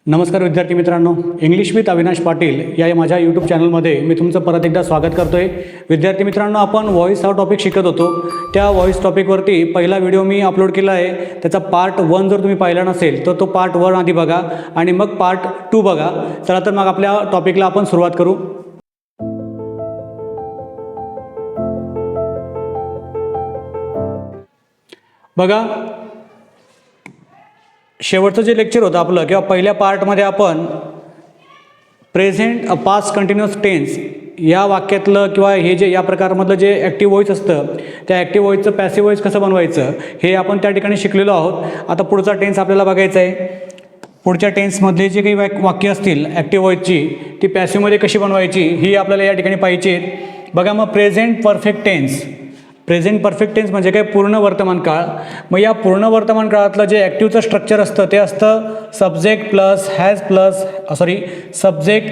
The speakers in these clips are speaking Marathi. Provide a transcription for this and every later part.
नमस्कार विद्यार्थी मित्रांनो, इंग्लिश विथ अविनाश पाटील या माझ्या यूट्यूब चॅनलमध्ये मी तुमचं परत एकदा स्वागत करतो आहे. विद्यार्थी मित्रांनो, आपण व्हॉईस हा टॉपिक शिकत होतो. त्या व्हॉईस टॉपिकवरती पहिला व्हिडिओ मी अपलोड केला आहे. त्याचा पार्ट 1 जर तुम्ही पाहिला नसेल तर तो पार्ट 1 आधी बघा आणि मग पार्ट 2 बघा. चला तर मग आपल्या टॉपिकला आपण सुरुवात करू. बघा, शेवटचं जे लेक्चर होतं आपलं किंवा पहिल्या पार्टमध्ये आपण प्रेझेंट पास्ट कंटिन्युअस टेन्स या वाक्यातलं किंवा हे जे या प्रकारमधलं जे ॲक्टिव्ह व्हॉईस असतं त्या ॲक्टिव्ह व्हॉईसचं पॅसिव्ह व्हॉईस कसं बनवायचं हे आपण त्या ठिकाणी शिकलेलो आहोत. आता पुढचा टेन्स आपल्याला बघायचा आहे. पुढच्या टेन्समधले जे काही वाक्य असतील ॲक्टिव्ह व्हॉईसची ती पॅसिव्हमध्ये कशी बनवायची ही आपल्याला या ठिकाणी पाहिजे. बघा, मग present perfect tense. Present perfect tense म्हणजे काय? पूर्ण वर्तमान काळ. मग या पूर्ण वर्तमान काळातलं जे ॲक्टिव्हचं स्ट्रक्चर असतं ते असतं subject plus has plus subject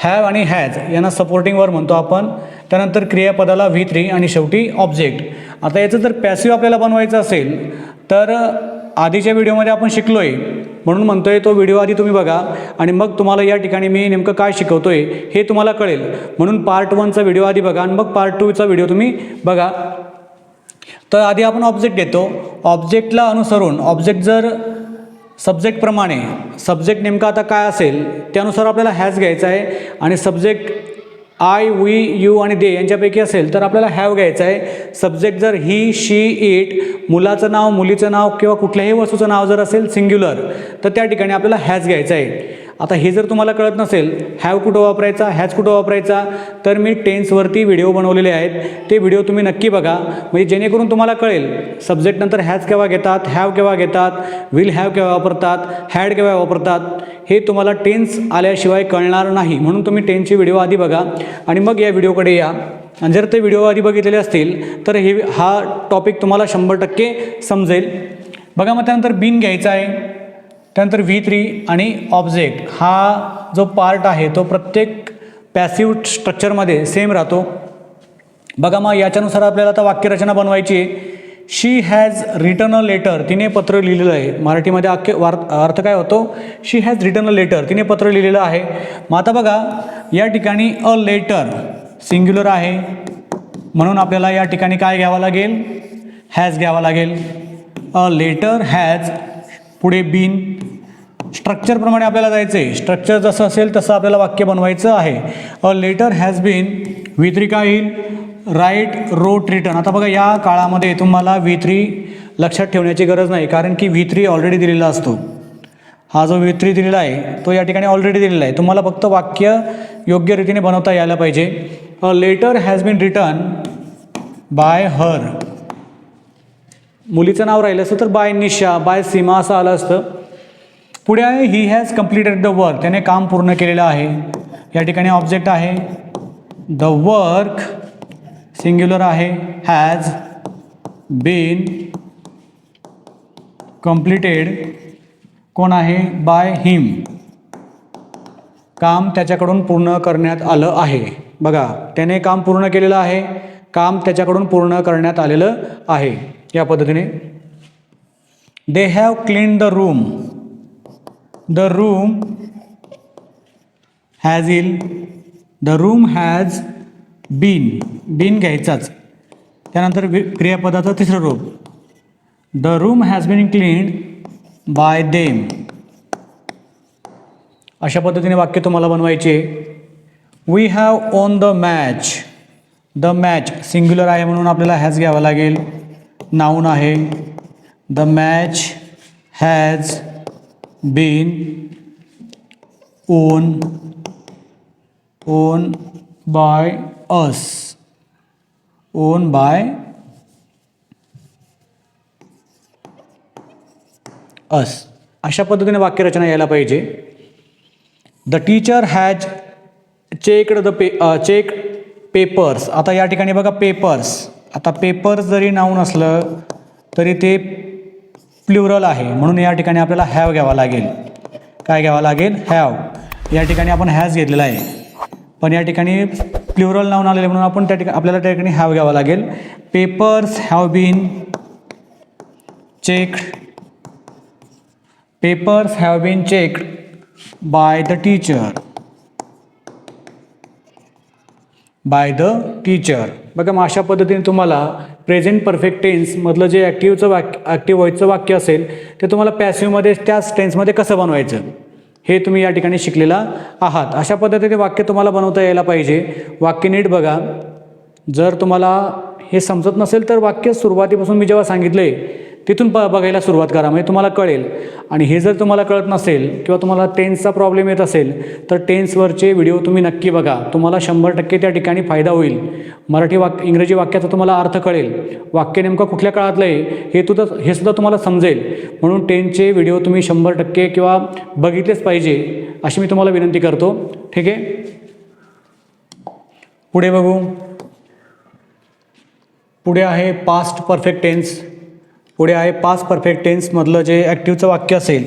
have आणि हॅज यांना सपोर्टिंग वर्ब म्हणतो आपण. त्यानंतर क्रियापदाला V3 आणि शेवटी ऑब्जेक्ट. आता याचं जर पॅसिव्ह आपल्याला बनवायचं असेल तर आधीच्या व्हिडिओमध्ये आपण शिकलो आहे म्हणून म्हणतो आहे तो व्हिडिओ आधी तुम्ही बघा आणि मग तुम्हाला या ठिकाणी मी नेमकं काय शिकवतो आहे हे तुम्हाला कळेल. म्हणून पार्ट 1चा व्हिडिओ आधी बघा आणि मग पार्ट 2चा व्हिडिओ तुम्ही बघा. तर आधी आपण ऑब्जेक्ट घेतो. ऑब्जेक्टला अनुसरून ऑब्जेक्ट जर सब्जेक्टप्रमाणे सब्जेक्ट नेमका आता काय असेल त्यानुसार आपल्याला हॅज घ्यायचा आहे आणि सब्जेक्ट आय, वी, यू आणि दे यांच्यापैकी असेल तर आपल्याला हॅव घ्यायचं आहे. सब्जेक्ट जर ही, शी, इट, मुलाचं नाव, मुलीचं नाव किंवा कुठल्याही वस्तूचं नाव जर असेल सिंग्युलर तर त्या ठिकाणी आपल्याला हॅज घ्यायचं आहे. आता हे जर तुम्हाला कळत नसेल हॅव कुठं वापरायचा, हॅज कुठं वापरायचा तर मी टेन्सवरती व्हिडिओ बनवलेले आहेत. ते व्हिडिओ तुम्ही नक्की बघा म्हणजे जेणेकरून तुम्हाला कळेल सब्जेक्ट नंतर हॅज केव्हा घेतात, हॅव केव्हा घेतात, विल हॅव केव्हा वापरतात, हॅड केव्हा वापरतात हे तुम्हाला टेन्स आल्याशिवाय कळणार नाही. म्हणून तुम्ही टेन्सचे व्हिडिओ आधी बघा आणि मग या व्हिडिओकडे या. आणि जर ते व्हिडिओ आधी बघितलेले असतील तर हा टॉपिक तुम्हाला 100% समजेल. बघा, मग त्यानंतर बीन घ्यायचा आहे. त्यानंतर V3 आणि ऑब्जेक्ट हा जो पार्ट आहे तो प्रत्येक पॅसिव्ह स्ट्रक्चरमध्ये सेम राहतो. बघा, मग याच्यानुसार आपल्याला आता वाक्यरचना बनवायची आहे. शी हॅज रिटन अ लेटर. तिने पत्र लिहिलेलं आहे. मराठीमध्ये अर्थ काय होतो? शी हॅज रिटन अ लेटर. तिने पत्र लिहिलेलं आहे. मग आता बघा, या ठिकाणी अ लेटर सिंग्युलर आहे म्हणून आपल्याला या ठिकाणी काय घ्यावं लागेल? हॅज घ्यावा लागेल. अ लेटर हॅज पुढे बीन. स्ट्रक्चरप्रमाणे आपल्याला जायचं आहे. स्ट्रक्चर जसं असेल तसं आपल्याला वाक्य बनवायचं आहे. A letter has bin. V3 काय येईल? राईट, रोट, रिटर्न. आता बघा, या काळामध्ये तुम्हाला V3 लक्षात ठेवण्याची गरज नाही कारण की V3 ऑलरेडी दिलेला असतो. हा जो V3 दिलेला आहे तो या ठिकाणी ऑलरेडी दिलेला आहे. तुम्हाला फक्त वाक्य योग्य रीतीने बनवता यायला पाहिजे. A letter has been written by her. मुलीचं नाव राहिलं असतं तर बाय निशा, बाय सीमा असं आलं असतं. पुढे आहे he has completed the work. त्याने काम पूर्ण केलेलं आहे. या ठिकाणी ऑब्जेक्ट आहे. द वर्क सिंग्युलर आहे. हॅज बीन कम्प्लिटेड कोण आहे? By him. काम त्याच्याकडून पूर्ण करण्यात आलं आहे. बघा, त्याने काम पूर्ण केलेलं आहे. काम त्याच्याकडून पूर्ण करण्यात आलेलं आहे. या पद्धतीने they have clean the room. The room has येईल. The room has been. Been घ्यायचाच. त्यानंतर क्रियापदाचं तिसरं रूप. The room has been cleaned by them. अशा पद्धतीने वाक्य तुम्हाला बनवायचे. We have won the match. The match singular आहे म्हणून आपल्याला हॅज घ्यावा लागेल. नाऊन आहे. The match has been won by us. Won by us. अशा पद्धतीने वाक्यरचना यायला पाहिजे. The teacher has checked check papers. आता या ठिकाणी बघा पेपर्स. आता पेपर्स जरी नाऊन असलं तरी ते प्लुरल आहे म्हणून या ठिकाणी आपल्याला हॅव घ्यावा लागेल. काय घ्यावा लागेल? हॅव. या ठिकाणी आपण हॅज घेतलेला आहे पण या ठिकाणी प्लुरल नाऊन आलेले म्हणून आपण आपल्याला त्या ठिकाणी हॅव घ्यावा लागेल. Papers have been checked. Papers have been checked by the teacher. By the teacher. बघा मग अशा पद्धतीने तुम्हाला प्रेझेंट परफेक्ट टेन्समधलं जे ॲक्टिव्ह व्हॉईसचं वाक्य असेल ते तुम्हाला पॅसिव्हमध्ये त्याच टेन्समध्ये कसं बनवायचं हे तुम्ही या ठिकाणी शिकलेला आहात. अशा पद्धतीने वाक्य तुम्हाला बनवता यायला पाहिजे. वाक्य नीट बघा. जर तुम्हाला हे समजत नसेल तर वाक्य सुरुवातीपासून मी जेव्हा सांगितलं आहे तिथून बघायला सुरुवात करा, म्हणजे तुम्हाला कळेल. आणि हे जर तुम्हाला कळत नसेल किंवा तुम्हाला टेन्सचा प्रॉब्लेम येत असेल तर टेन्सवरचे व्हिडिओ तुम्ही नक्की बघा. तुम्हाला 100% त्या ठिकाणी फायदा होईल. मराठी इंग्रजी वाक्याचा तुम्हाला अर्थ कळेल, वाक्य नेमकं कुठल्या काळातलं आहे हे सुद्धा तुम्हाला समजेल. म्हणून टेन्सचे व्हिडिओ तुम्ही 100% किंवा बघितलेच पाहिजे अशी मी तुम्हाला विनंती करतो. ठीक आहे, पुढे बघू. पुढे आहे पास्ट परफेक्ट टेन्स. पुढे आहे पास्ट परफेक्ट टेन्समधलं जे ॲक्टिव्हचं वाक्य असेल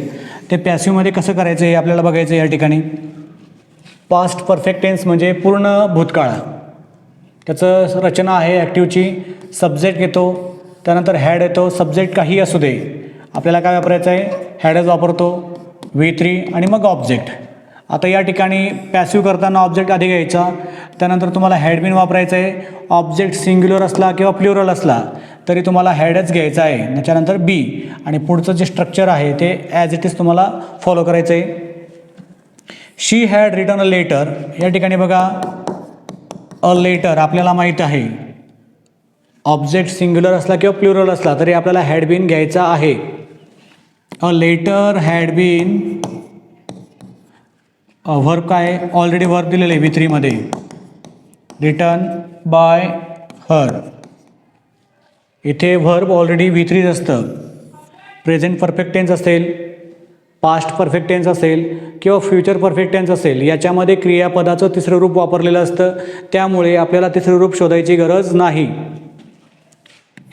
ते पॅसिव्हमध्ये कसं करायचं हे आपल्याला बघायचं आहे या ठिकाणी. पास्ट परफेक्ट टेन्स म्हणजे पूर्ण भूतकाळ. त्याचं रचना आहे ॲक्टिव्हची. सब्जेक्ट येतो, त्यानंतर हॅड येतो. सब्जेक्ट काही असू दे, आपल्याला काय वापरायचं आहे, हॅडच वापरतो, V3 आणि मग ऑब्जेक्ट. आता या ठिकाणी पॅसिव्ह करताना ऑब्जेक्ट आधी घ्यायचा, त्यानंतर तुम्हाला हॅड बीन वापरायचं आहे. ऑब्जेक्ट सिंग्युलर असला किंवा प्लुरल असला तरी तुम्हाला हॅडच घ्यायचा आहे, त्याच्यानंतर बी आणि पुढचं जे स्ट्रक्चर आहे ते ॲज इट इज तुम्हाला फॉलो करायचं आहे. शी हॅड रिटन अ लेटर. या ठिकाणी बघा अ लेटर आपल्याला माहीत आहे ऑब्जेक्ट सिंग्युलर असला किंवा प्लुरल असला तरी आपल्याला हॅड बीन घ्यायचा आहे. A letter had been, verb काय ऑलरेडी व्हर्ब दिलेलं आहे V3 मध्ये, रिटन बाय हर. इथे व्हर्ब ऑलरेडी V3 असतं. प्रेझेंट परफेक्ट टेन्स असेल, पास्ट परफेक्ट टेन्स असेल किंवा फ्युचर परफेक्ट टेन्स असेल, याच्यामध्ये क्रियापदाचं तिसरं रूप वापरलेलं असतं. त्यामुळे आपल्याला तिसरं रूप शोधायची गरज नाही.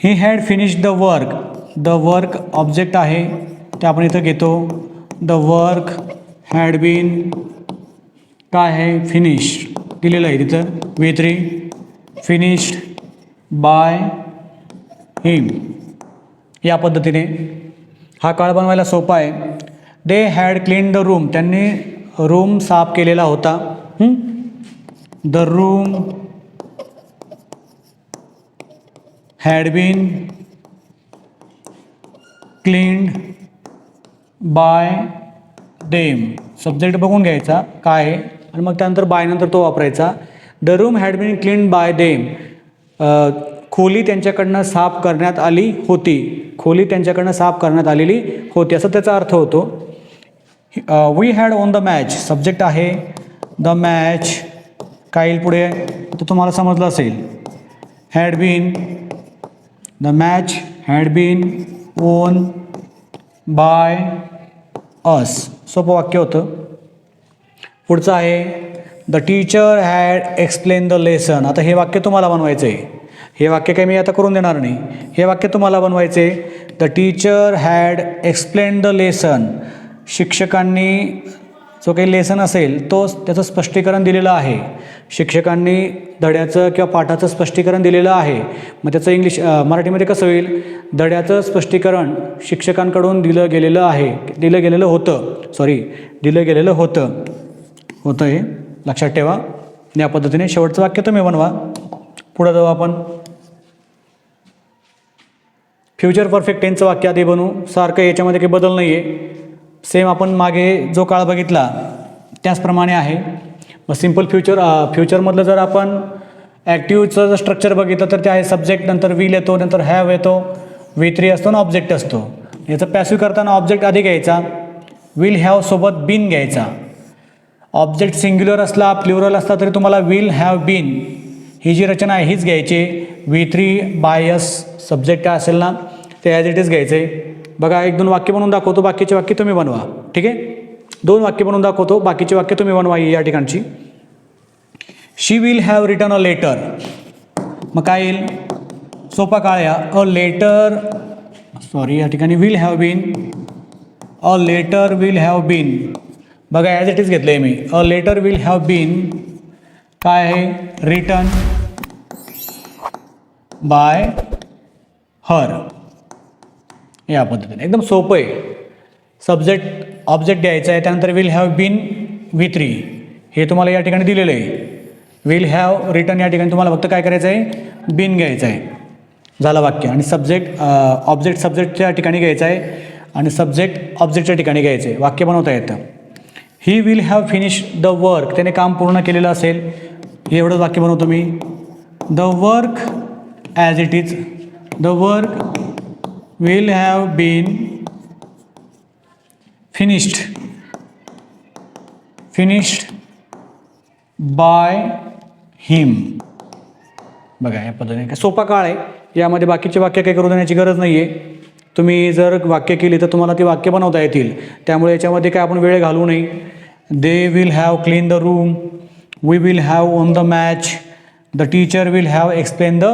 He had finished the work. The work object आहे ते आपण इथं घेतो. द वर्क हॅड बीन काय आहे, फिनिश दिलेलं आहे तिथं V3, फिनिश्ड बाय हिम. या पद्धतीने हा काळ बनवायला सोपा आहे. They had clean the room. त्यांनी रूम साफ केलेला होता. The room had been cleaned by them. Subject बघून घ्यायचा काय आहे आणि मग त्यानंतर बाय नंतर तो वापरायचा. The room had been cleaned by them. खोली त्यांच्याकडनं साफ करण्यात आली होती. खोली त्यांच्याकडनं साफ करण्यात आलेली होती असं त्याचा अर्थ होतो. We had won the match. Subject आहे द मॅच. काय येईल पुढे तर तुम्हाला समजलं असेल. Had been, the match had been won by us. सोपं वाक्य होतं. पुढचं आहे the teacher had explain the lesson. आता हे वाक्य तुम्हाला बनवायचं आहे. हे वाक्य काही मी आता करून देणार नाही. हे वाक्य तुम्हाला बनवायचे. The teacher had explain the lesson. शिक्षकांनी जो काही लेसन असेल तो त्याचं स्पष्टीकरण दिलेलं आहे. शिक्षकांनी धड्याचं किंवा पाठाचं स्पष्टीकरण दिलेलं आहे. मग त्याचं मराठीमध्ये कसं होईल, धड्याचं स्पष्टीकरण शिक्षकांकडून दिलं गेलेलं होतं हे लक्षात ठेवा. या पद्धतीने शेवटचं वाक्य तुम्ही बनवा. पुढं जाऊ आपण. फ्युचर परफेक्ट टेन्सचं वाक्य आधी बनवू. सारखं याच्यामध्ये काही बदल नाही आहे. सेम आपण मागे जो काळ बघितला त्याचप्रमाणे आहे. मग सिम्पल फ्युचरमधलं जर आपण ॲक्टिव्हचं जर स्ट्रक्चर बघितलं तर ते आहे सब्जेक्ट, नंतर विल येतो, नंतर हॅव येतो, V3 असतो ना ऑब्जेक्ट असतो. याचं पॅसिव्ह करताना ऑब्जेक्ट आधी घ्यायचा, विल हॅव सोबत बीन घ्यायचा. ऑब्जेक्ट सिंग्युलर असला प्लुरल असला तरी तुम्हाला विल हॅव बीन ही जी रचना आहे हीच घ्यायची. V3 बायस सब्जेक्ट काय असेल ना ते ॲज इट इज घ्यायचे. बघा 1-2 वाक्य बनवून दाखवतो, बाकीचे वाक्य तुम्ही बनवा. ठीक आहे, 2 वाक्य बनवून दाखवतो, बाकीचे वाक्य तुम्ही बनवा. या ठिकाणची she will have written a letter. मग काय येईल, सोपा काळ या. अ लेटर या ठिकाणी will have been. A letter will have been. बघा ॲज इट इज घेतलं आहे मी. A letter will have been काय आहे, रिटन बाय हर. या पद्धतीने एकदम सोपं आहे. सब्जेक्ट ऑब्जेक्ट द्यायचा आहे, त्यानंतर विल हॅव बीन V3 हे तुम्हाला या ठिकाणी दिलेलं आहे. विल हॅव रिटर्न या ठिकाणी तुम्हाला फक्त काय करायचं आहे, बीन घ्यायचं आहे, झालं वाक्य. आणि सब्जेक्ट ऑब्जेक्ट सब्जेक्टच्या ठिकाणी घ्यायचं आहे आणि सब्जेक्ट ऑब्जेक्टच्या ठिकाणी घ्यायचं आहे, वाक्य बनवता येतं. He will have finish the work, त्याने काम पूर्ण केलेलं असेल, हे एवढंच वाक्य बनवतो मी. The work as it is, the work will have been finished by him. बघा या पद्धतीने काय सोपा काळ आहे, यामध्ये बाकीचे वाक्य काही करू देण्याची गरज नाही आहे. तुम्ही जर वाक्य केली तर तुम्हाला ती वाक्य बनवता येतील, त्यामुळे याच्यामध्ये काय आपण वेळ घालवू नये. They will have clean the room, we will have won the match, the teacher will have explain the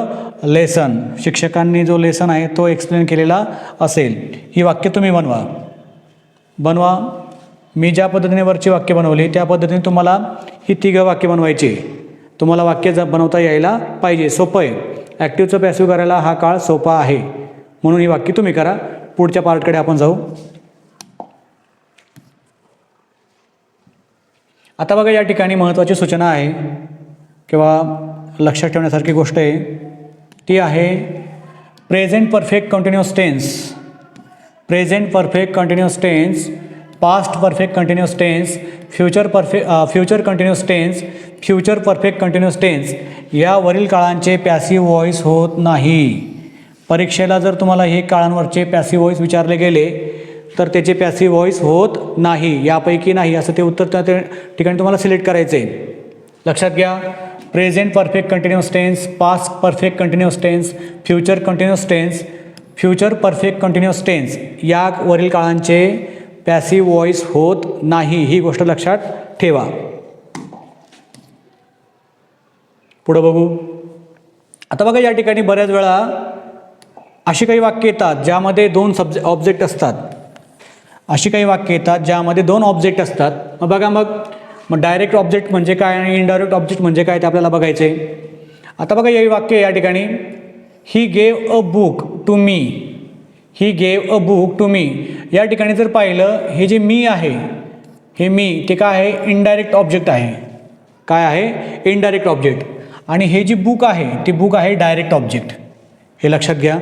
lesson, शिक्षकांनी जो लेसन आहे तो एक्सप्लेन केलेला असेल. ही वाक्य तुम्ही बनवा. मी ज्या पद्धतीने वरची वाक्य बनवली त्या पद्धतीने तुम्हाला ही तिघं वाक्य बनवायची. तुम्हाला वाक्य बनवता यायला पाहिजे, सोपं आहे. ॲक्टिव्हचं पॅसिव्ह करायला हा काळ सोपा आहे, म्हणून ही वाक्य तुम्ही करा. पुढच्या पार्टकडे आपण जाऊ. आता बघा या ठिकाणी महत्त्वाची सूचना आहे किंवा लक्षात ठेवण्यासारखी गोष्ट आहे, ती आहे present perfect continuous tense. Present perfect continuous tense, past perfect continuous tense, future continuous tense, future perfect continuous tense यावरील काळांचे पॅसिव्ह व्हॉईस होत नाही. परीक्षेला जर तुम्हाला हे काळांवरचे पॅसिव्ह व्हॉईस विचारले गेले तर त्याचे पॅसिव्ह व्हॉईस होत नाही, यापैकी नाही असं ते उत्तर त्या ठिकाणी तुम्हाला सिलेक्ट करायचं आहे. लक्षात घ्या, present perfect continuous tense, past perfect continuous tense, future continuous tense, future perfect continuous tense यावरील काळांचे पॅसिव्ह व्हॉईस होत नाही, ही गोष्ट लक्षात ठेवा. पुढं बघू. आता बघा या ठिकाणी बऱ्याच वेळा अशी काही वाक्य येतात ज्यामध्ये दोन ऑब्जेक्ट असतात. अशी काही वाक्य येतात ज्यामध्ये दोन ऑब्जेक्ट असतात. मग बघा मग डायरेक्ट ऑब्जेक्ट म्हणजे काय आणि इनडायरेक्ट ऑब्जेक्ट म्हणजे काय ते आपल्याला बघायचं आहे. आता बघा हे वाक्य या ठिकाणी, he gave a book to me, he gave a book to me. या ठिकाणी जर पाहिलं, हे जे मी आहे, हे मी ते काय आहे, इनडायरेक्ट ऑब्जेक्ट आहे. काय आहे, इनडायरेक्ट ऑब्जेक्ट. आणि हे जी बुक आहे ती बुक आहे डायरेक्ट ऑब्जेक्ट. हे लक्षात घ्या.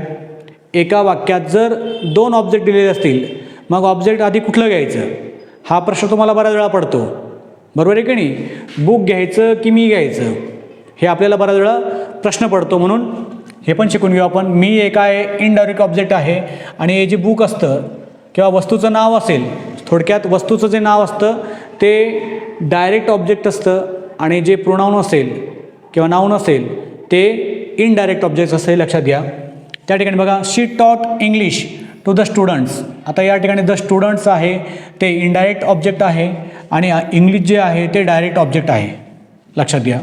एका वाक्यात जर दोन ऑब्जेक्ट दिलेले असतील मग ऑब्जेक्ट आधी कुठलं घ्यायचं, हा प्रश्न तुम्हाला बऱ्याच वेळा पडतो, बरोबर आहे की नाही. बुक घ्यायचं की मी घ्यायचं, हे आपल्याला बऱ्याच वेळा प्रश्न पडतो, म्हणून हे पण शिकून घेऊ आपण. मी एक आहे, इनडायरेक्ट ऑब्जेक्ट आहे, आणि हे जे बुक असतं किंवा वस्तूचं नाव असेल, थोडक्यात वस्तूचं जे नाव असतं ते डायरेक्ट ऑब्जेक्ट असतं, आणि जे प्रोनाऊन असेल किंवा नाऊन असेल ते इनडायरेक्ट ऑब्जेक्ट असं, लक्षात घ्या. त्या ठिकाणी बघा, शी टॉट इंग्लिश टू द स्टुडंट्स. आता या ठिकाणी द स्टुडंट्स आहे ते इनडायरेक्ट ऑब्जेक्ट आहे आणि इंग्लिश जे आहे ते डायरेक्ट ऑब्जेक्ट आहे, लक्षात घ्या.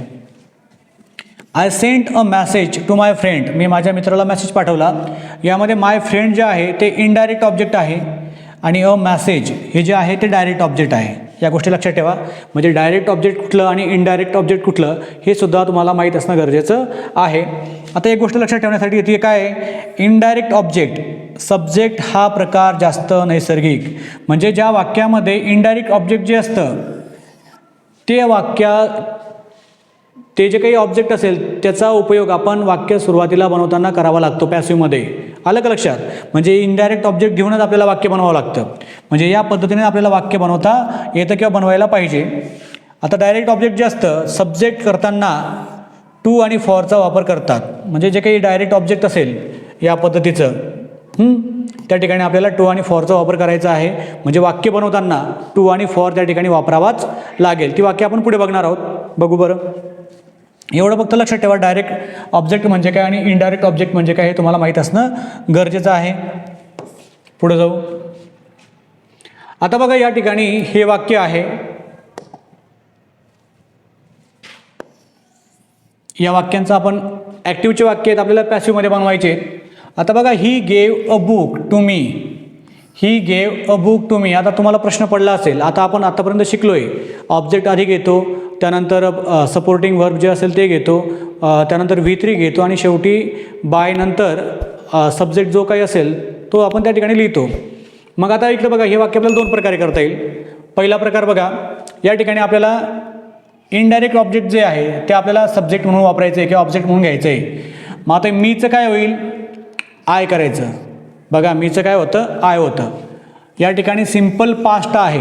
I sent a message to my friend, मी माझ्या मित्राला मेसेज पाठवला. यामध्ये माय फ्रेंड जे आहे ते इनडायरेक्ट ऑब्जेक्ट आहे आणि अ मॅसेज हे जे आहे ते डायरेक्ट ऑब्जेक्ट आहे. या गोष्टी लक्षात ठेवा. म्हणजे डायरेक्ट ऑब्जेक्ट कुठलं आणि इनडायरेक्ट ऑब्जेक्ट कुठलं हे सुद्धा तुम्हाला माहीत असणं गरजेचं आहे. आता एक गोष्ट लक्षात ठेवण्यासाठी येते काय आहे, इनडायरेक्ट ऑब्जेक्ट, सब्जेक्ट हा प्रकार जास्त नैसर्गिक. म्हणजे ज्या वाक्यामध्ये इनडायरेक्ट ऑब्जेक्ट जे असतं ते जे काही ऑब्जेक्ट असेल त्याचा उपयोग आपण वाक्य सुरुवातीला बनवताना करावा लागतो पॅसिव्हमध्ये. आलं का लक्षात. म्हणजे इनडायरेक्ट ऑब्जेक्ट घेऊनच आपल्याला वाक्य बनवावं लागतं. म्हणजे या पद्धतीने आपल्याला वाक्य बनवता येतं किंवा बनवायला पाहिजे. आता डायरेक्ट ऑब्जेक्ट जे असतं, सब्जेक्ट करताना टू आणि फॉरचा वापर करतात. म्हणजे जे काही डायरेक्ट ऑब्जेक्ट असेल या पद्धतीचं त्या ठिकाणी आपल्याला टू आणि फॉरचा वापर करायचा आहे. म्हणजे वाक्य बनवताना टू आणि फॉर त्या ठिकाणी वापरावाच लागेल. ती वाक्य आपण पुढे बघणार आहोत. बघू बरं. एवढं फक्त लक्षात ठेवा, डायरेक्ट ऑब्जेक्ट म्हणजे काय आणि इनडायरेक्ट ऑब्जेक्ट म्हणजे काय हे तुम्हाला माहीत असणं गरजेचं आहे. पुढे जाऊ. आता बघा या ठिकाणी हे वाक्य आहे, या वाक्यांचं आपण ॲक्टिव्हचे वाक्य आहेत, आपल्याला पॅसिव्हमध्ये बनवायचे. आता बघा, he gave a book to me, he gave a book to me. आता तुम्हाला प्रश्न पडला असेल, आता आपण आतापर्यंत शिकलो आहे, ऑब्जेक्ट आधी घेतो, त्यानंतर सपोर्टिंग वर्ब जे असेल ते घेतो, त्यानंतर V3 घेतो आणि शेवटी बाय नंतर सब्जेक्ट जो काही असेल तो आपण त्या ठिकाणी लिहितो. मग आता इकडे बघा, हे वाक्य आपल्याला दोन प्रकारे करता येईल. पहिला प्रकार बघा, या ठिकाणी आपल्याला इनडायरेक्ट ऑब्जेक्ट जे आहे ते आपल्याला सब्जेक्ट म्हणून वापरायचं आहे किंवा ऑब्जेक्ट म्हणून घ्यायचं आहे. मग आता मीचं काय होईल, आय करायचं. बघा मीचं काय होतं, आय होतं. या ठिकाणी सिम्पल पास्ट आहे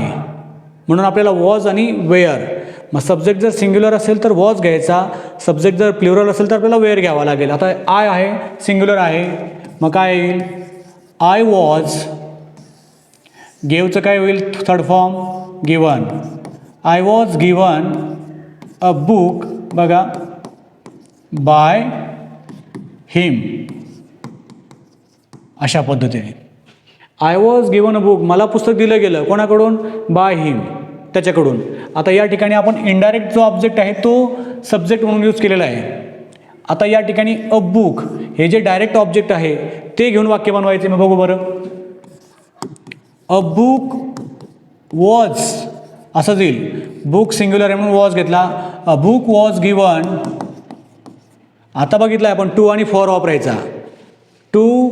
म्हणून आपल्याला वॉज आणि वेअर. मग सब्जेक्ट जर सिंग्युलर असेल तर वॉज घ्यायचा, सब्जेक्ट जर प्लुरल असेल तर आपल्याला वेअर घ्यावा लागेल. आता आय आहे, सिंग्युलर आहे, मग काय येईल, आय वॉज. गेवचं काय होईल, third form given. I was given a book, बघा, बाय हिम. अशा पद्धतीने I was given a book, मला पुस्तक दिलं गेलं, कोणाकडून, बाय हिम, त्याच्याकडून. आता या ठिकाणी आपण इनडायरेक्ट जो ऑब्जेक्ट आहे तो सब्जेक्ट म्हणून यूज केलेला आहे. आता या ठिकाणी अ बुक हे जे डायरेक्ट ऑब्जेक्ट आहे ते घेऊन वाक्य बनवायचे. मग बघू बरं, अ बुक वॉज असं येईल. बुक सिंग्युलर आहे म्हणून वॉज घेतला. A book was given. आता बघितलं आपण टू आणि फॉर वापरायचा. To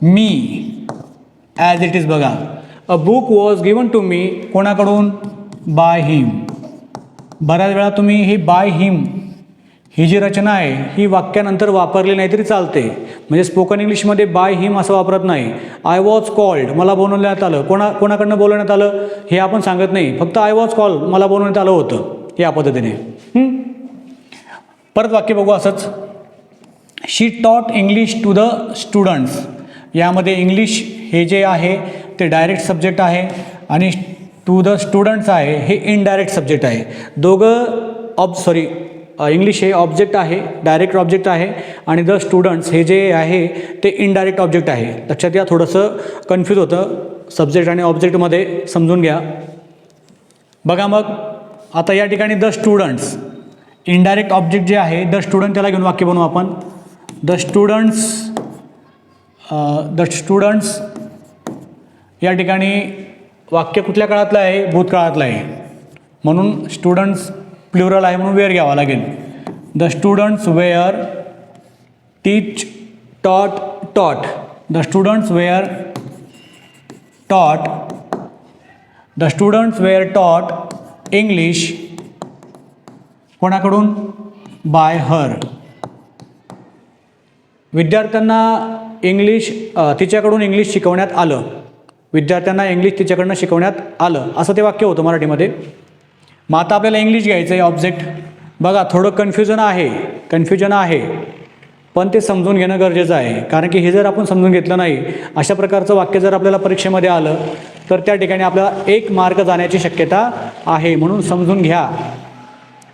me as it is. बघा, a book was given to me, कोणाकडून, बाय हिम. बऱ्याच वेळा तुम्ही ही बाय हिम ही जी रचना आहे ही वाक्यानंतर वापरली नाही तरी चालते. म्हणजे स्पोकन इंग्लिशमध्ये बाय हिम असं वापरत नाही. आय वॉज कॉल्ड, मला बोलवण्यात आलं, कोणाकडनं बोलवण्यात आलं हे आपण सांगत नाही, फक्त आय वॉज कॉल्ड, मला बोलवण्यात आलं होतं, या पद्धतीने. परत वाक्य बघू असंच. शी टॉट इंग्लिश टू द स्टुडंट्स. यामध्ये इंग्लिश हे जे आहे ते डायरेक्ट सब्जेक्ट आहे आणि टू द स्टुडंट्स आहे हे इनडायरेक्ट सब्जेक्ट आहे. दोघं इंग्लिश हे ऑब्जेक्ट आहे, डायरेक्ट ऑब्जेक्ट आहे, आणि द स्टुडंट्स हे जे आहे ते इनडायरेक्ट ऑब्जेक्ट आहे. लक्षात घ्या, थोडंसं कन्फ्यूज होतं सब्जेक्ट आणि ऑब्जेक्टमध्ये, समजून घ्या. बघा मग आता या ठिकाणी द स्टुडंट्स इनडायरेक्ट ऑब्जेक्ट जे आहे, द स्टुडंट, त्याला घेऊन वाक्य बनवू आपण. द स्टुडंट्स या ठिकाणी वाक्य कुठल्या काळातलं आहे, भूतकाळातलं आहे, म्हणून स्टुडंट्स प्लुरल आहे म्हणून वेअर घ्यावा लागेल. द स्टुडंट्स वेअर टीच टॉट टॉट. द स्टुडंट्स वेअर टॉट. द स्टुडंट्स वेअर टॉट इंग्लिश, कोणाकडून, बाय हर. विद्यार्थ्यांना तिच्याकडून इंग्लिश शिकवण्यात आलं. विद्यार्थ्यांना इंग्लिश तिच्याकडनं शिकवण्यात आलं, असं ते वाक्य होतं मराठीमध्ये. मग आता आपल्याला इंग्लिश घ्यायचं आहे ऑब्जेक्ट. बघा थोडं कन्फ्युजन आहे, पण ते समजून घेणं गरजेचं आहे. कारण की हे जर आपण समजून घेतलं नाही, अशा प्रकारचं वाक्य जर आपल्याला परीक्षेमध्ये आलं तर त्या ठिकाणी आपल्याला 1 मार्क जाण्याची शक्यता आहे. म्हणून समजून घ्या.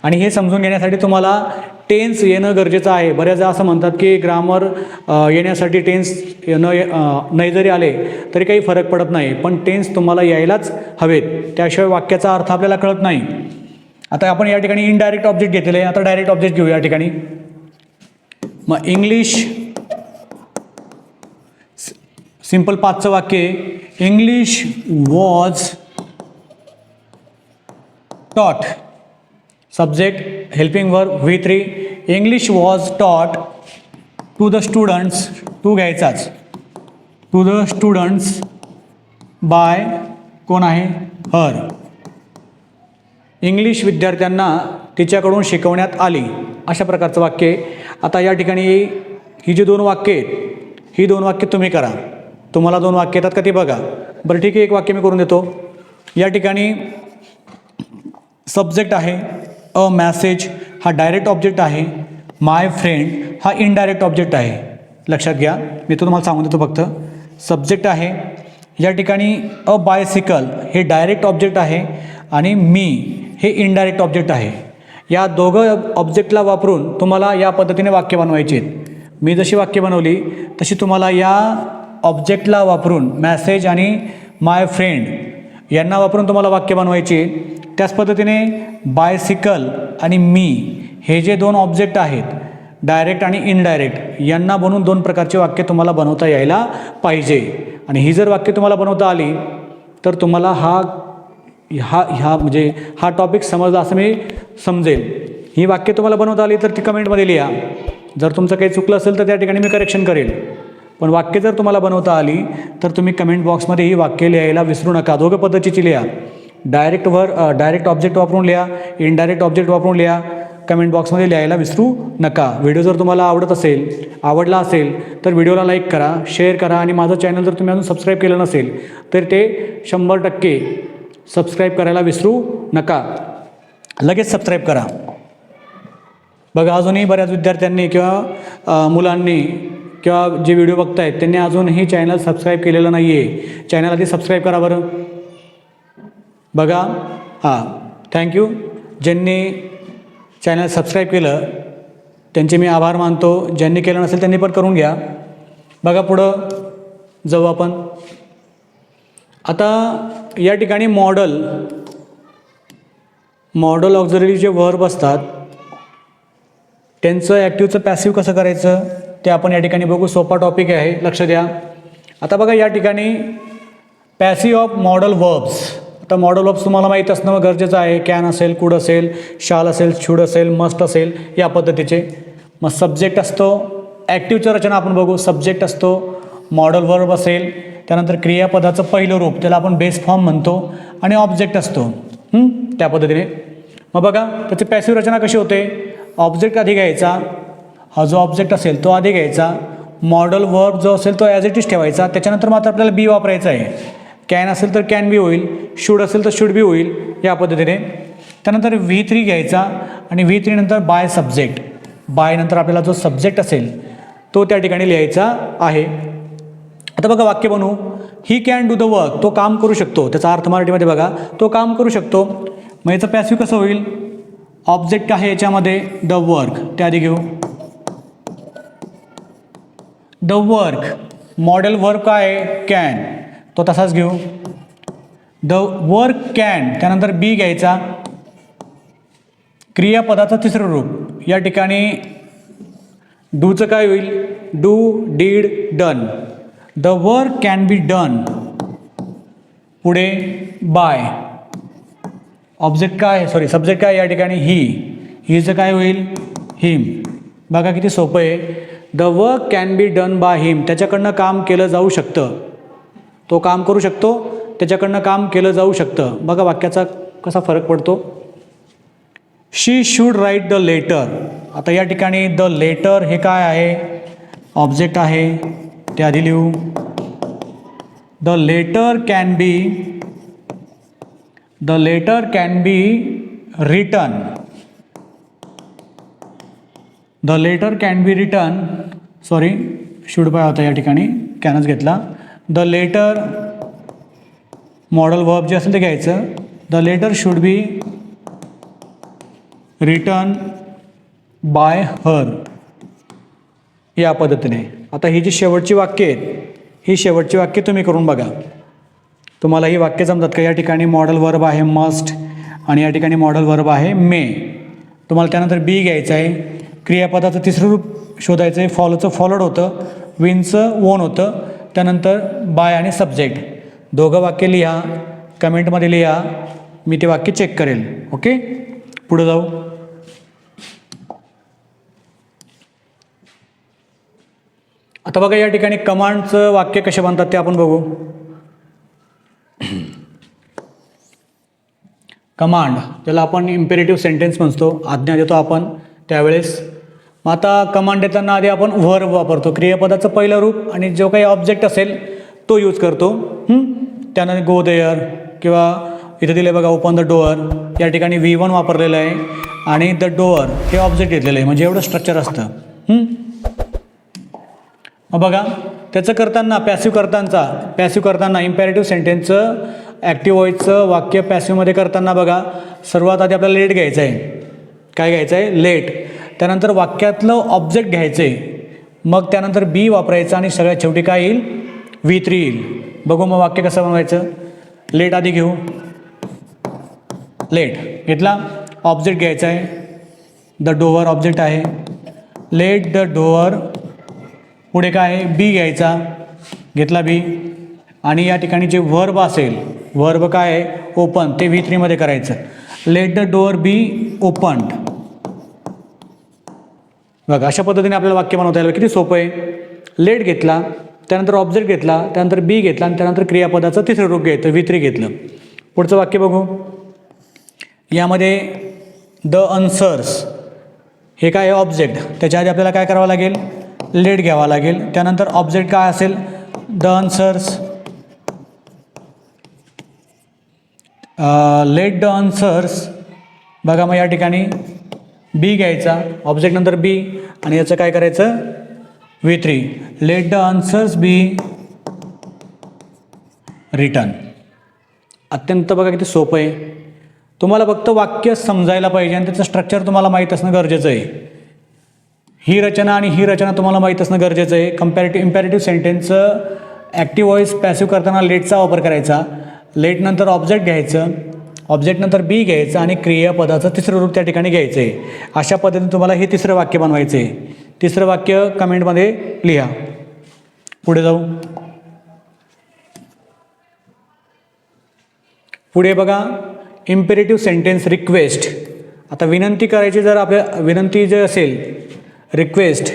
आणि हे समजून घेण्यासाठी तुम्हाला टेन्स येणं गरजेचं आहे. बऱ्याचदा असं म्हणतात की ग्रामर येण्यासाठी टेन्स नाही जरी आले तरी काही फरक पडत नाही, पण टेन्स तुम्हाला यायलाच हवेत, त्याशिवाय वाक्याचा अर्थ आपल्याला कळत नाही. आता आपण या ठिकाणी इनडायरेक्ट ऑब्जेक्ट घेतलेले आहे, आता डायरेक्ट ऑब्जेक्ट घेऊ या ठिकाणी. मग इंग्लिश, सिम्पल पाचचं वाक्य, इंग्लिश वॉज टॉट. Subject helping verb V3. English was टॉट टू द स्टुडंट्स, टू घ्यायचाच, टू द स्टुडंट्स बाय, कोण आहे, हर. इंग्लिश विद्यार्थ्यांना तिच्याकडून शिकवण्यात आली, अशा प्रकारचं वाक्य आहे. आता या ठिकाणी ही जी 2 वाक्य आहेत, ही 2 वाक्य तुम्ही करा. तुम्हाला 2 वाक्य येतात का ते बघा. बरं ठीक आहे, एक वाक्य मी करून देतो. या ठिकाणी सब्जेक्ट आहे, अ मॅसेज हा डायरेक्ट ऑब्जेक्ट आहे, माय फ्रेंड हा इनडायरेक्ट ऑब्जेक्ट आहे. लक्षात घ्या, मी तो तुम्हाला सांगून देतो. फक्त सब्जेक्ट आहे. या ठिकाणी अ बायसिकल हे डायरेक्ट ऑब्जेक्ट आहे आणि मी हे इनडायरेक्ट ऑब्जेक्ट आहे. या दोघं ऑब्जेक्टला वापरून तुम्हाला या पद्धतीने वाक्य बनवायचे आहेत. मी जशी वाक्य बनवली तशी तुम्हाला या ऑब्जेक्टला वापरून, मॅसेज आणि माय फ्रेंड यांना वापरून तुम्हाला वाक्य बनवायची. त्याच पद्धतीने बायसिकल आणि मी हे जे 2 ऑब्जेक्ट आहेत, डायरेक्ट आणि इनडायरेक्ट, यांना बनवून 2 प्रकारचे वाक्य तुम्हाला बनवता यायला पाहिजे. आणि ही जर वाक्य तुम्हाला बनवता आली तर तुम्हाला म्हणजे हा टॉपिक समजला असं मी समजेल. ही वाक्य तुम्हाला बनवता आली तर ती कमेंटमध्ये लिहा. जर तुमचं काही चुकलं असेल तर त्या ठिकाणी मी करेक्शन करेल. पण वाक्य जर तुम्हाला बनवता आली तर तुम्ही कमेंट बॉक्समध्ये ही वाक्य लिहायला विसरू नका. दोघं पद्धतीची लिहा. डायरेक्ट ऑब्जेक्ट वापरून लिहा, इनडायरेक्ट ऑब्जेक्ट वापरून लिहा. कमेंट बॉक्समध्ये लिहायला विसरू नका. व्हिडिओ जर तुम्हाला आवडला असेल तर व्हिडिओला लाईक करा, शेअर करा आणि माझं चॅनल जर तुम्ही अजून सबस्क्राईब केलं नसेल तर ते 100% सबस्क्राईब करायला विसरू नका. लगेच सबस्क्राईब करा. बघा अजूनही बऱ्याच विद्यार्थ्यांनी किंवा मुलांनी किंवा जे व्हिडिओ बघतायत त्यांनी अजूनही चॅनल सबस्क्राईब केलेलं नाही आहे. चॅनल आधी सबस्क्राईब करा बरं. बघा थँक्यू. ज्यांनी चॅनल सबस्क्राईब केलं त्यांचे मी आभार मानतो. ज्यांनी केलं नसेल त्यांनी पण करून घ्या. बघा पुढं जाऊ आपण. आता या ठिकाणी मॉडल ऑक्झिलरी जे वर्ब असतात त्यांचं ॲक्टिव्हचं पॅसिव्ह कसं करायचं ते आपण या ठिकाणी बघू. सोपा टॉपिक आहे, लक्ष द्या. आता बघा या ठिकाणी पॅसिव्ह ऑफ मॉडल वर्ब्स. आता मॉडल वर्ब्स तुम्हाला माहीत असणं गरजेचं आहे. कॅन असेल, कुड असेल, शाल असेल, शूड असेल, मस्ट असेल, या पद्धतीचे. मग सब्जेक्ट असतो. ॲक्टिव्हचं रचना आपण बघू. सब्जेक्ट असतो, मॉडल वर्ब असेल, त्यानंतर क्रियापदाचं पहिलं रूप त्याला आपण बेस फॉर्म म्हणतो आणि ऑब्जेक्ट असतो. त्या पद्धतीने. मग बघा त्याची पॅसिव्ह रचना कशी होते. ऑब्जेक्ट आधी घ्यायचा, हा जो ऑब्जेक्ट असेल तो आधी घ्यायचा, मॉडल वर्ब जो असेल तो ॲज इट इज ठेवायचा, त्याच्यानंतर मात्र आपल्याला बी वापरायचं आहे. कॅन असेल तर कॅन बी होईल, शूड असेल तर शूड बी होईल, या पद्धतीने. त्यानंतर V3 घ्यायचा आणि V3 नंतर बाय सब्जेक्ट. बाय नंतर आपल्याला जो सब्जेक्ट असेल तो त्या ठिकाणी लिहायचा आहे. आता बघा वाक्य बनवू. He can do the work. तो काम करू शकतो. त्याचा अर्थ मराठीमध्ये बघा, तो काम करू शकतो. मग याचं पॅसिव्ह कसं होईल. ऑब्जेक्ट आहे याच्यामध्ये द वर्क, ते आधी घेऊ. The work. मॉडेल वर्क काय आहे कॅन, तो तसाच घेऊ. The work can. त्यानंतर बी घ्यायचा. क्रियापदाचं तिसरं रूप. या ठिकाणी डूचं काय होईल. Do, did, done. The work can be done. पुढे बाय. ऑब्जेक्ट काय, सब्जेक्ट काय या ठिकाणी ही. हीचं काय होईल हिम. बघा किती सोपं आहे. The work can be done by him. त्याच्याकडनं काम केलं जाऊ शकतं. तो काम करू शकतो, त्याच्याकडनं काम केलं जाऊ शकतं. बघा वाक्याचा कसा फरक पडतो. शी शूड राईट द लेटर. आता या ठिकाणी द लेटर हे काय आहे, ऑब्जेक्ट आहे, ते आधी लिहू. The letter can be written. The letter can be written. Sorry, should by होता या ठिकाणी, कॅनच घेतला. द लेटर मॉडल वर्ब जे असेल ते घ्यायचं. The letter should be written by her, या पद्धतीने. आता ही जी शेवटची वाक्य आहेत, ही शेवटची वाक्य तुम्ही करून बघा. तुम्हाला ही वाक्य जमतात का. या ठिकाणी मॉडल वर्ब आहे मस्ट आणि या ठिकाणी मॉडल वर्ब आहे मे. तुम्हाला त्यानंतर बी घ्यायचं आहे. क्रियापदाचं तिसरं रूप शोधायचं आहे. फॉलोचं फॉलोड होतं, विनचं वोन होतं, त्यानंतर बाय आणि सब्जेक्ट. दोघं वाक्य लिहा, कमेंटमध्ये लिहा, मी ते वाक्य चेक करेल. ओके, पुढे जाऊ. आता बघा या ठिकाणी कमांडचं वाक्य कसे बनतात ते आपण बघू. कमांड ज्याला आपण इम्पेरेटिव्ह सेंटेन्स म्हणतो, आज्ञा देतो आपण त्यावेळेस. मग आता कमांड देताना आधी आपण वर्ब वापरतो, क्रियापदाचं पहिलं रूप, आणि जो काही ऑब्जेक्ट असेल तो यूज करतो. त्यानंतर गो देअर, किंवा इथे दिले बघा ओपन द डोअर, या ठिकाणी V1 वापरलेलं आहे आणि द डोअर हे ऑब्जेक्ट घेतलेलं आहे. म्हणजे एवढं स्ट्रक्चर असतं. मग बघा त्याचं पॅसिव्ह करताना इम्पेरेटिव्ह सेंटेन्सचं ॲक्टिव्ह व्हॉइसचं वाक्य पॅसिव्हमध्ये करताना बघा सर्वात आधी आपल्याला लेट घ्यायचं आहे. काय घ्यायचं आहे, लेट. त्यानंतर वाक्यातलं ऑब्जेक्ट घ्यायचं आहे, मग त्यानंतर बी वापरायचं आणि सगळ्यात शेवटी काय येईल, V3 येईल. बघू मग वाक्य कसं बनवायचं. लेट आधी घेऊ. लेट घेतला. ऑब्जेक्ट घ्यायचा आहे, द डोअर ऑब्जेक्ट आहे. Late the door. पुढे काय आहे, बी घ्यायचा, घेतला बी. आणि या ठिकाणी जे वर्ब असेल, वर्ब काय आहे, ओपन, ते V3 मध्ये करायचं. Let the door be opened. बघा अशा पद्धतीने आपल्याला वाक्य बनवता येईल. किती सोपं आहे. लेट घेतला, त्यानंतर ऑब्जेक्ट घेतला, त्यानंतर बी घेतला आणि त्यानंतर क्रियापदाचं तिसरं रूप घ्यायचं V3 घेतलं. पुढचं वाक्य बघू. यामध्ये द आन्सर्स हे काय आहे ऑब्जेक्ट, त्याच्या आधी आपल्याला काय करावं लागेल, लेट घ्यावा लागेल. त्यानंतर ऑब्जेक्ट काय असेल, the answers, late the answers. बघा मग या ठिकाणी बी घ्यायचा, ऑब्जेक्ट नंतर बी आणि याचं काय करायचं V3, let the answers be return. अत्यंत बघा किती सोपं आहे. तुम्हाला फक्त वाक्य समजायला पाहिजे आणि त्याचं स्ट्रक्चर तुम्हाला माहीत असणं गरजेचं आहे. ही रचना आणि ही रचना तुम्हाला माहीत असणं गरजेचं आहे. इम्पॅरेटिव्ह सेंटेन्सचं ॲक्टिव्ह व्हॉईस पॅसिव्ह करताना लेटचा वापर करायचा. लेट नंतर ऑब्जेक्ट घ्यायचं, ऑब्जेक्ट नंतर बी घ्यायचं आणि क्रियापदाचं तिसरं रूप त्या ठिकाणी घ्यायचं आहे. अशा पद्धतीने तुम्हाला हे तिसरं वाक्य बनवायचं आहे. तिसरं वाक्य कमेंटमध्ये लिहा. पुढे जाऊ. पुढे बघा इम्पेरेटिव्ह सेंटेन्स रिक्वेस्ट. आता विनंती करायची, जर आपल्या विनंती जर असेल रिक्वेस्ट,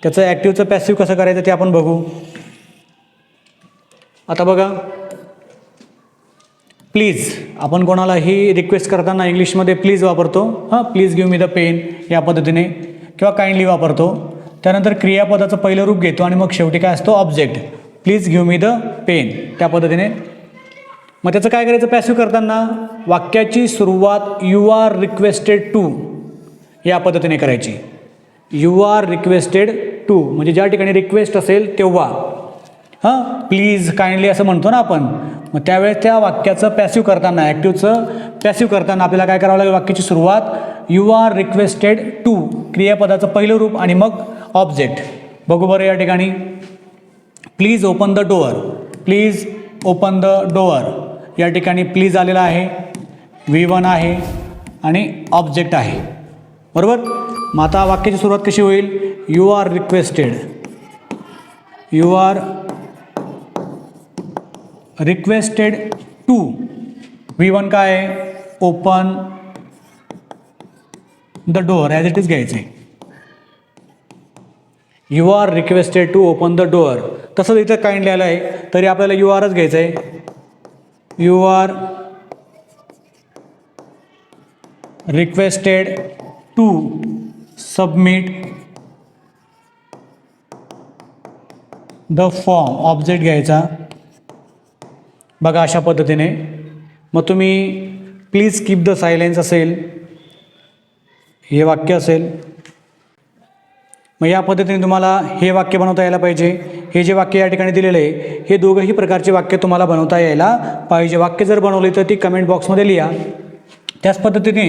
त्याचं ॲक्टिव्हचं पॅसिव्ह कसं करायचं ते आपण बघू. आता बघा प्लीज, आपण कोणालाही रिक्वेस्ट करताना इंग्लिशमध्ये प्लीज वापरतो. Please give me the pen या पद्धतीने, किंवा काइंडली वापरतो. त्यानंतर क्रियापदाचं पहिलं रूप घेतो आणि मग शेवटी काय असतो object, please give me the pen त्या पद्धतीने. मग त्याचं काय करायचं पॅसिव्ह करताना, वाक्याची सुरुवात यू आर रिक्वेस्टेड टू या पद्धतीने करायची. यू आर रिक्वेस्टेड टू म्हणजे ज्या ठिकाणी रिक्वेस्ट असेल तेव्हा, प्लीज काइंडली असं म्हणतो ना आपण, मग त्यावेळेस त्या वाक्याचं पॅसिव्ह करताना, ॲक्टिव्हचं पॅसिव्ह करताना आपल्याला काय करावं लागेल, वाक्याची सुरुवात यू आर रिक्वेस्टेड टू, क्रियापदाचं पहिलं रूप आणि मग ऑब्जेक्ट. बघू बरं या ठिकाणी, please open the door, please open the door या ठिकाणी प्लीज आलेला आहे, V1 आहे आणि ऑब्जेक्ट आहे, बरोबर. मग आता वाक्याची सुरुवात कशी होईल, you are requested, you are requested to, V1 काय आहे, open the door as it is घ्यायचं आहे. You are requested to open the door. तसंच इथं काइंडली आलं आहे तरी आपल्याला यू आरच घ्यायचं आहे. You are requested to submit the form, object घ्यायचा. बघा अशा पद्धतीने. मग तुम्ही प्लीज कीप द सायलेन्स असेल, हे वाक्य असेल. मग या पद्धतीने तुम्हाला हे वाक्य बनवता यायला पाहिजे. हे जे वाक्य या ठिकाणी दिलेलं आहे हे दोघंही प्रकारचे वाक्य तुम्हाला बनवता यायला पाहिजे. वाक्य जर बनवली तर ती कमेंट बॉक्समध्ये लिहा. त्याच पद्धतीने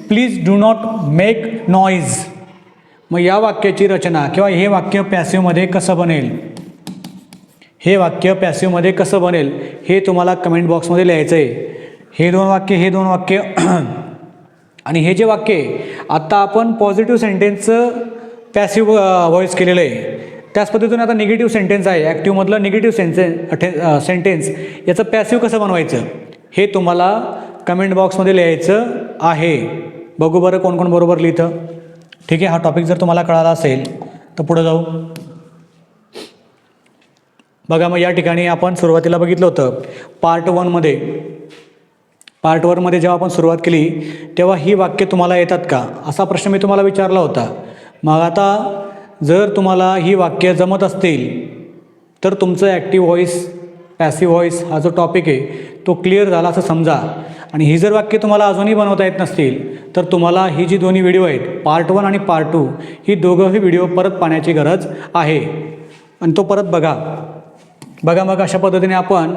please do not make noise. मग या वाक्याची रचना किंवा हे वाक्य पॅसिव्हमध्ये कसं बनेल, हे वाक्य पॅसिव्हमध्ये कसं बनेल हे तुम्हाला कमेंट बॉक्समध्ये लिहायचं आहे. हे दोन वाक्य आणि हे जे वाक्य आहे आत्ता आपण पॉझिटिव्ह सेंटेन्सचं पॅसिव्ह व्हॉईस केलेलं आहे. त्याच पद्धतीने आता निगेटिव्ह सेंटेन्स आहे, ॲक्टिव्हमधलं निगेटिव्ह सेंटेन्स याचं पॅसिव्ह कसं बनवायचं हे तुम्हाला कमेंट बॉक्समध्ये लिहायचं आहे. बघू बरं कोण कोण बरोबर लिहितं. ठीक आहे, हा टॉपिक जर तुम्हाला कळाला असेल तर पुढे जाऊ. बघा मग या ठिकाणी आपण सुरुवातीला बघितलं होतं पार्ट 1मध्ये जेव्हा आपण सुरुवात केली तेव्हा ही वाक्य तुम्हाला येतात का असा प्रश्न मी तुम्हाला विचारला होता. मग आता जर तुम्हाला ही वाक्य जमत असतील तर तुमचं ॲक्टिव्ह व्हॉईस पॅसिव्ह व्हॉईस हा जो टॉपिक आहे तो क्लिअर झाला असं समजा. आणि ही जर वाक्य तुम्हाला अजूनही बनवता येत नसतील तर तुम्हाला ही जी दोन्ही व्हिडिओ आहेत पार्ट 1 आणि पार्ट 2 ही दोघंही व्हिडिओ परत पाहण्याची गरज आहे आणि तो परत बघा. मग अशा पद्धतीने आपण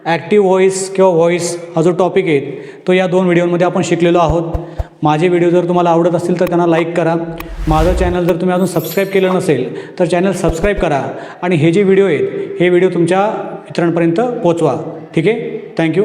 ॲक्टिव्ह व्हॉईस किंवा व्हॉईस हा जो टॉपिक आहे तो या 2 व्हिडिओमध्ये आपण शिकलेलो आहोत. माझे व्हिडिओ जर तुम्हाला आवडत असतील तर त्यांना लाईक करा. माझं चॅनल जर तुम्ही अजून सबस्क्राईब केलं नसेल तर चॅनल सबस्क्राईब करा आणि हे जे व्हिडिओ आहेत हे व्हिडिओ तुमच्या मित्रांपर्यंत पोचवा. ठीक आहे, थँक्यू.